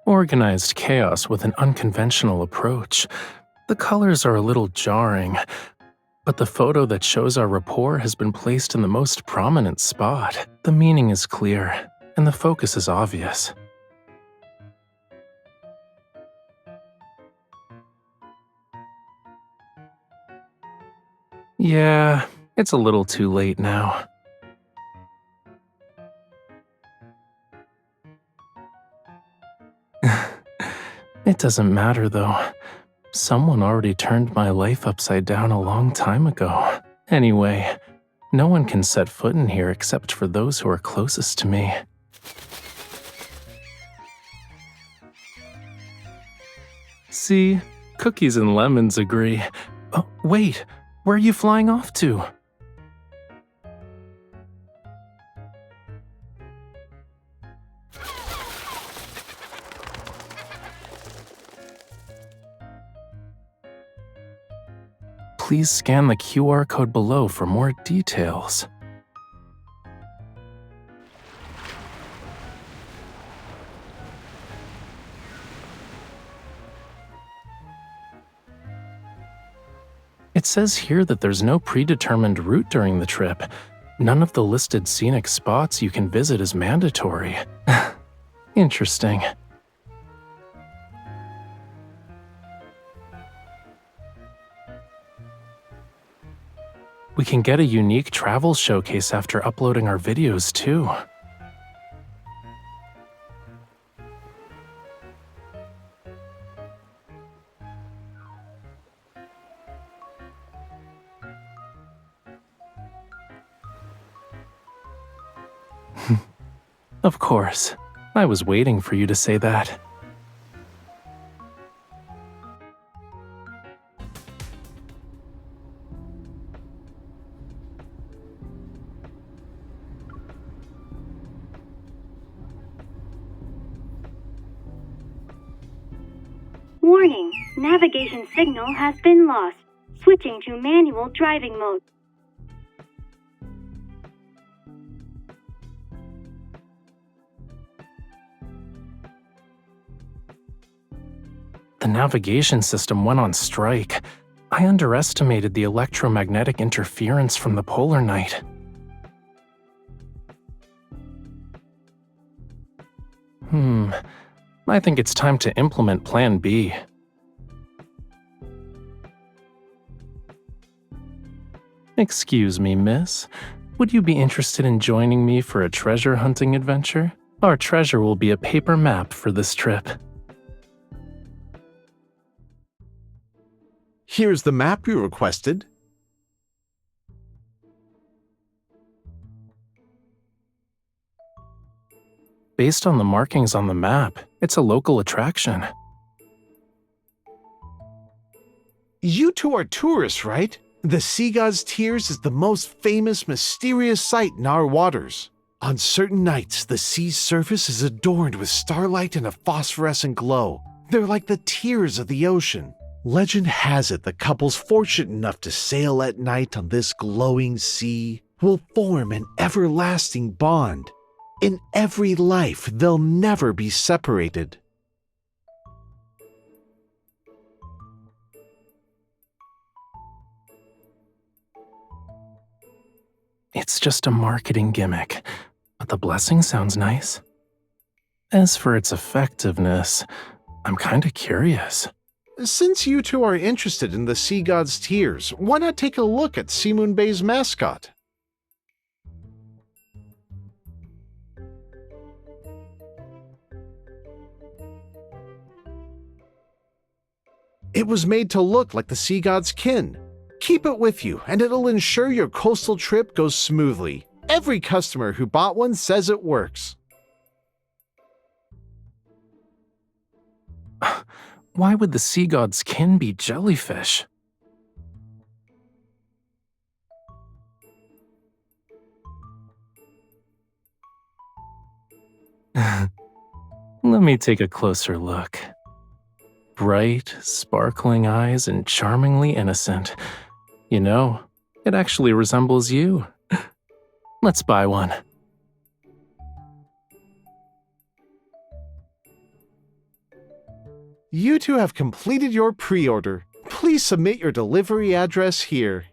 Organized chaos with an unconventional approach. The colors are a little jarring, but the photo that shows our rapport has been placed in the most prominent spot. The meaning is clear, and the focus is obvious. Yeah, it's a little too late now. It doesn't matter though. Someone already turned my life upside down a long time ago. Anyway, no one can set foot in here except for those who are closest to me. See, cookies and lemons agree. Oh, wait, where are you flying off to? Please scan the QR code below for more details. It says here that there's no predetermined route during the trip. None of the listed scenic spots you can visit is mandatory. Interesting. We can get a unique travel showcase after uploading our videos too. Of course, I was waiting for you to say that. Warning, navigation signal has been lost. Switching to manual driving mode. The navigation system went on strike. I underestimated the electromagnetic interference from the polar night. I think it's time to implement Plan B. Excuse me, miss. Would you be interested in joining me for a treasure hunting adventure? Our treasure will be a paper map for this trip. Here's the map you requested. Based on the markings on the map, it's a local attraction. You two are tourists, right? The Sea God's Tears is the most famous, mysterious sight in our waters. On certain nights, the sea's surface is adorned with starlight and a phosphorescent glow. They're like the tears of the ocean. Legend has it the couples fortunate enough to sail at night on this glowing sea will form an everlasting bond. In every life, they'll never be separated. It's just a marketing gimmick, but the blessing sounds nice. As for its effectiveness, I'm kinda curious. Since you two are interested in the Sea God's Tears, why not take a look at Seamoon Bay's mascot? It was made to look like the Sea God's kin. Keep it with you, and it'll ensure your coastal trip goes smoothly. Every customer who bought one says it works. Why would the sea god's kin be jellyfish? Let me take a closer look. Bright, sparkling eyes and charmingly innocent. You know, it actually resembles you. Let's buy one. You two have completed your pre-order. Please submit your delivery address here.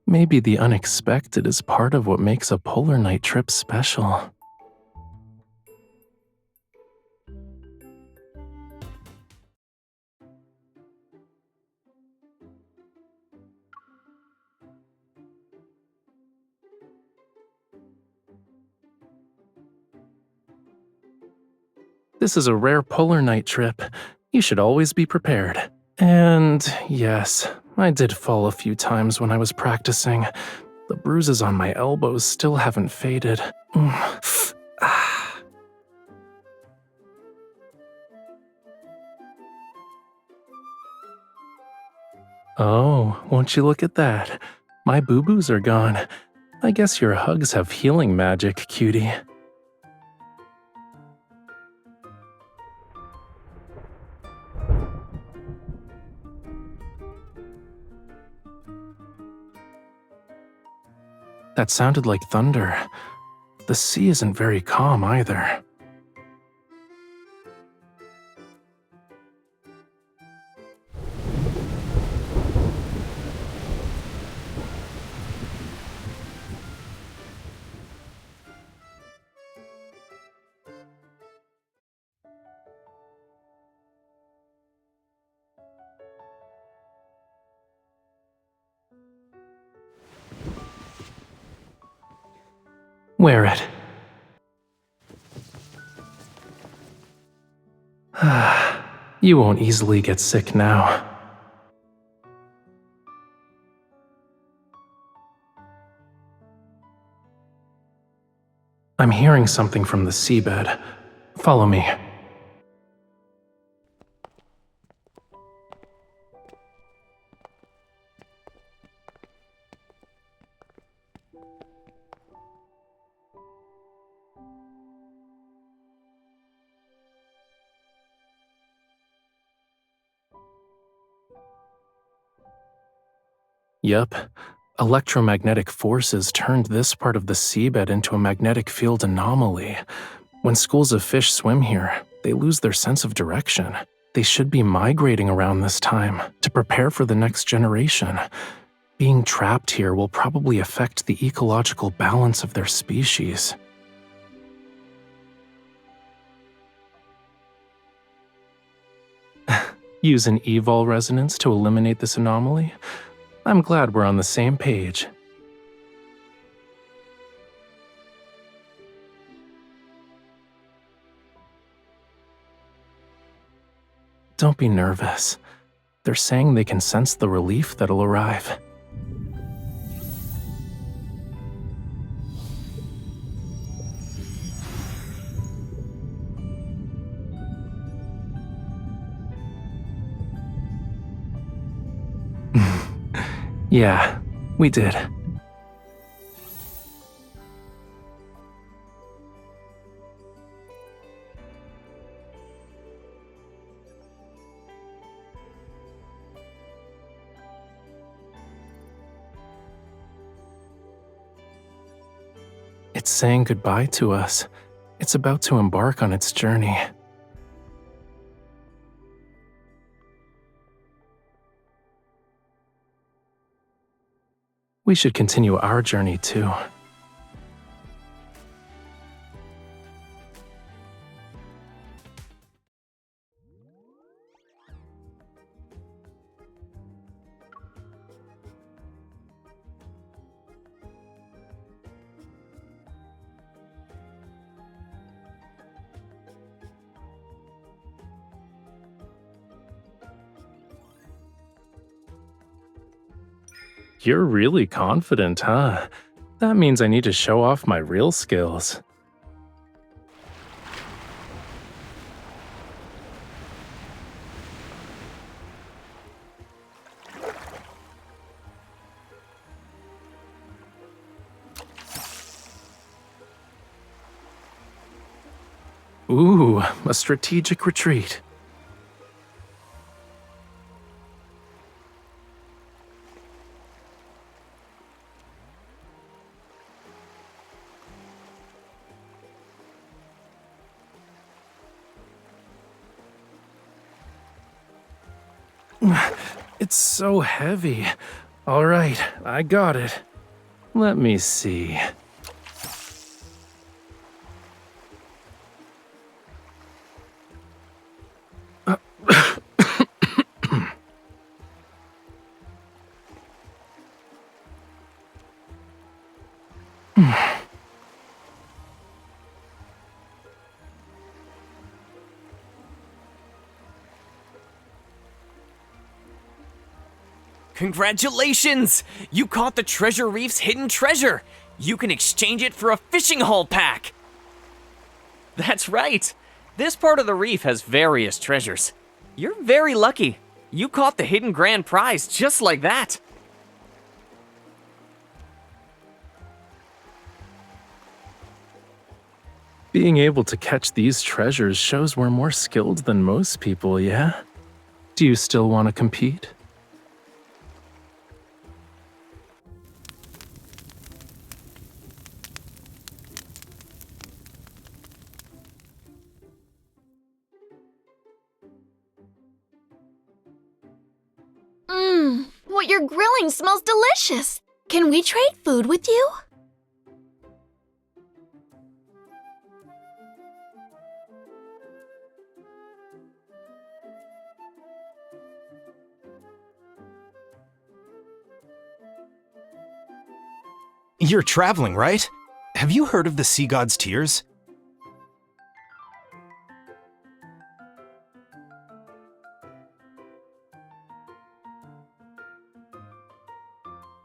Maybe the unexpected is part of what makes a polar night trip special. This is a rare polar night trip. You should always be prepared. And yes, I did fall a few times when I was practicing. The bruises on my elbows still haven't faded. Oh, won't you look at that? My boo-boos are gone. I guess your hugs have healing magic, cutie. That sounded like thunder. The sea isn't very calm either. Wear it. You won't easily get sick now. I'm hearing something from the seabed. Follow me. Yep. Electromagnetic forces turned this part of the seabed into a magnetic field anomaly. When schools of fish swim here, they lose their sense of direction. They should be migrating around this time to prepare for the next generation. Being trapped here will probably affect the ecological balance of their species. Use an evol resonance to eliminate this anomaly? I'm glad we're on the same page. Don't be nervous. They're saying they can sense the relief that'll arrive. Yeah, we did. It's saying goodbye to us. It's about to embark on its journey. We should continue our journey too. You're really confident, huh? That means I need to show off my real skills. Ooh, a strategic retreat. It's so heavy. All right, I got it. Let me see. Congratulations! You caught the Treasure Reef's hidden treasure! You can exchange it for a fishing haul pack! That's right! This part of the reef has various treasures. You're very lucky. You caught the hidden grand prize just like that. Being able to catch these treasures shows we're more skilled than most people, yeah? Do you still want to compete? What you're grilling smells delicious. Can we trade food with you? You're traveling, right? Have you heard of the Sea God's Tears?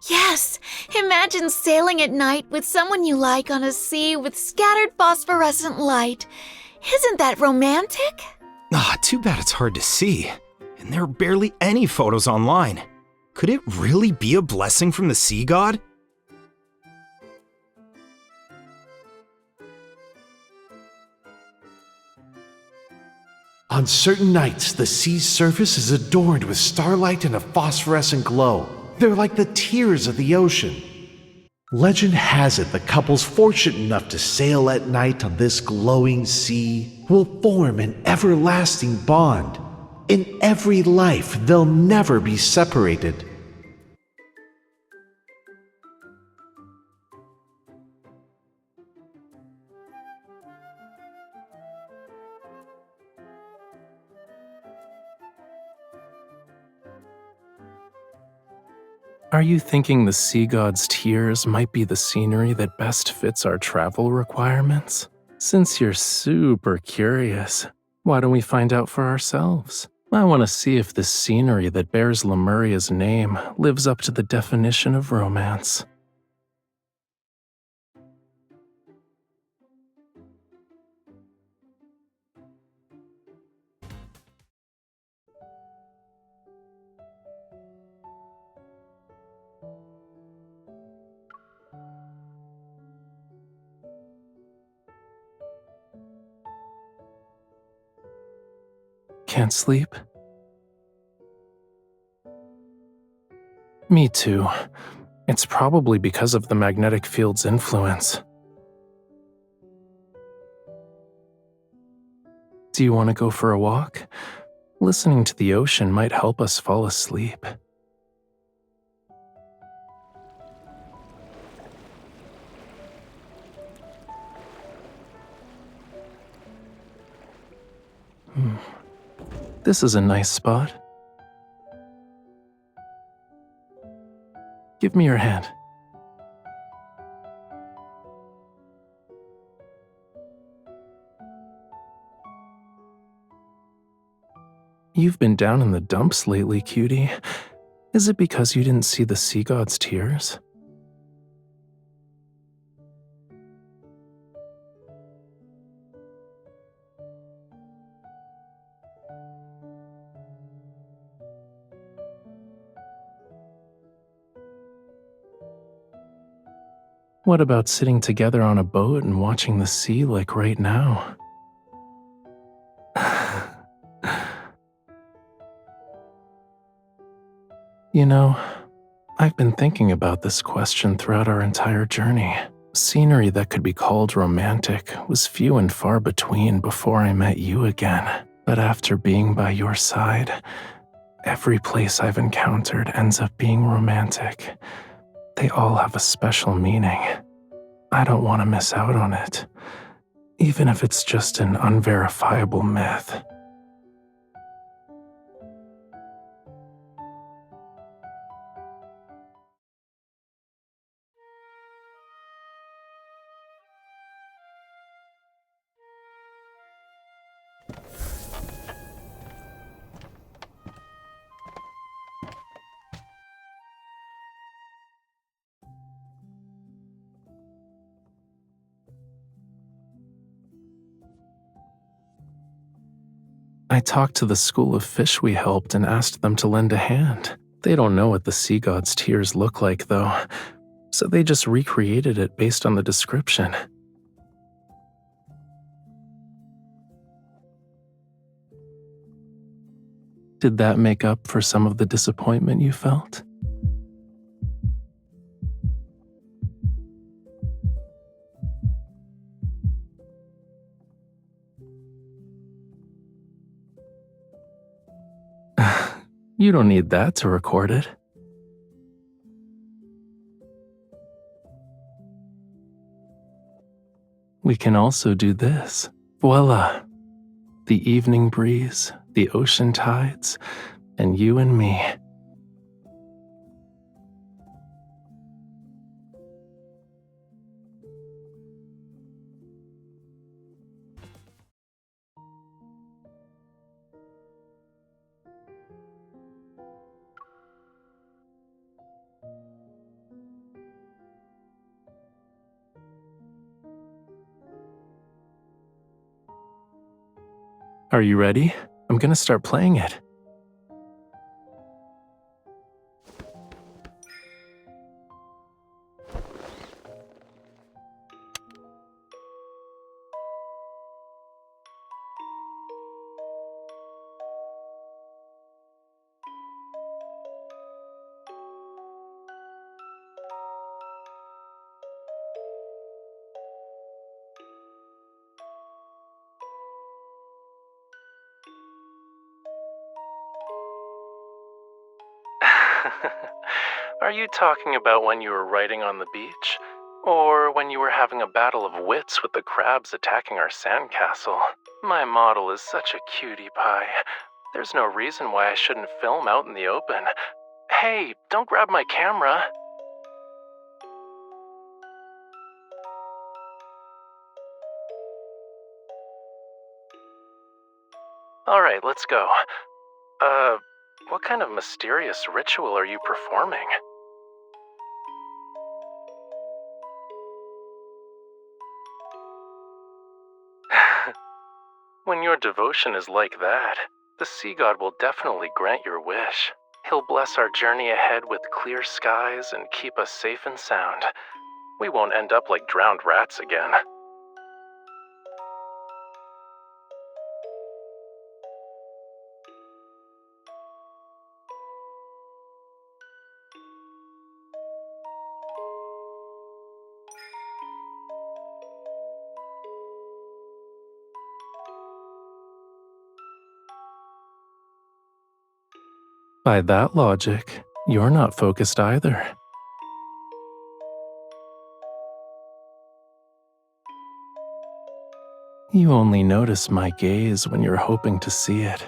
Yes! Imagine sailing at night with someone you like on a sea with scattered phosphorescent light. Isn't that romantic? Too bad it's hard to see. And there are barely any photos online. Could it really be a blessing from the Sea God? On certain nights, the sea's surface is adorned with starlight and a phosphorescent glow. They're like the tears of the ocean. Legend has it the couples fortunate enough to sail at night on this glowing sea will form an everlasting bond. In every life, they'll never be separated. Are you thinking the Sea God's Tears might be the scenery that best fits our travel requirements? Since you're super curious, why don't we find out for ourselves? I want to see if this scenery that bears Lemuria's name lives up to the definition of romance. Can't sleep? Me too. It's probably because of the magnetic field's influence. Do you want to go for a walk? Listening to the ocean might help us fall asleep. This is a nice spot. Give me your hand. You've been down in the dumps lately, cutie. Is it because you didn't see the Sea God's tears? What about sitting together on a boat and watching the sea like right now? You know, I've been thinking about this question throughout our entire journey. Scenery that could be called romantic was few and far between before I met you again. But after being by your side, Every place I've encountered ends up being romantic. They all have a special meaning. I don't want to miss out on it, even if it's just an unverifiable myth. I talked to the school of fish we helped and asked them to lend a hand. They don't know what the sea god's tears look like, though, so they just recreated it based on the description. Did that make up for some of the disappointment you felt? You don't need that to record it. We can also do this. Voila! The evening breeze, the ocean tides, and you and me. Are you ready? I'm gonna start playing it. Are you talking about when you were writing on the beach? Or when you were having a battle of wits with the crabs attacking our sandcastle? My model is such a cutie pie. There's no reason why I shouldn't film out in the open. Hey, don't grab my camera. Alright, let's go. What kind of mysterious ritual are you performing? When your devotion is like that, the sea god will definitely grant your wish. He'll bless our journey ahead with clear skies and keep us safe and sound. We won't end up like drowned rats again. By that logic, you're not focused either. You only notice my gaze when you're hoping to see it.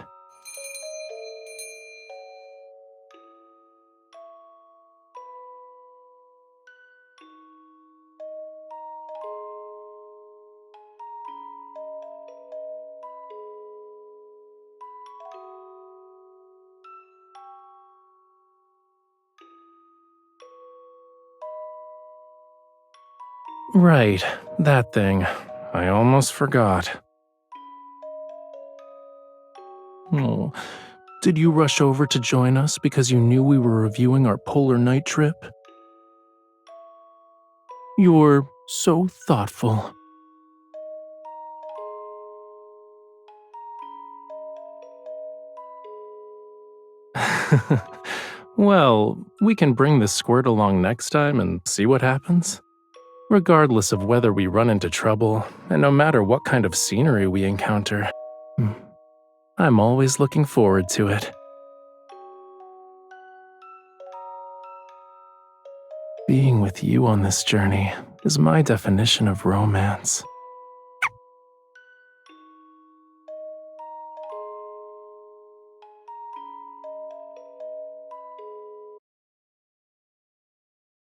Right, that thing. I almost forgot. Oh, did you rush over to join us because you knew we were reviewing our polar night trip? You're so thoughtful. Well, we can bring this squirt along next time and see what happens. Regardless of whether we run into trouble, and no matter what kind of scenery we encounter, I'm always looking forward to it. with you on this journey is my definition of romance.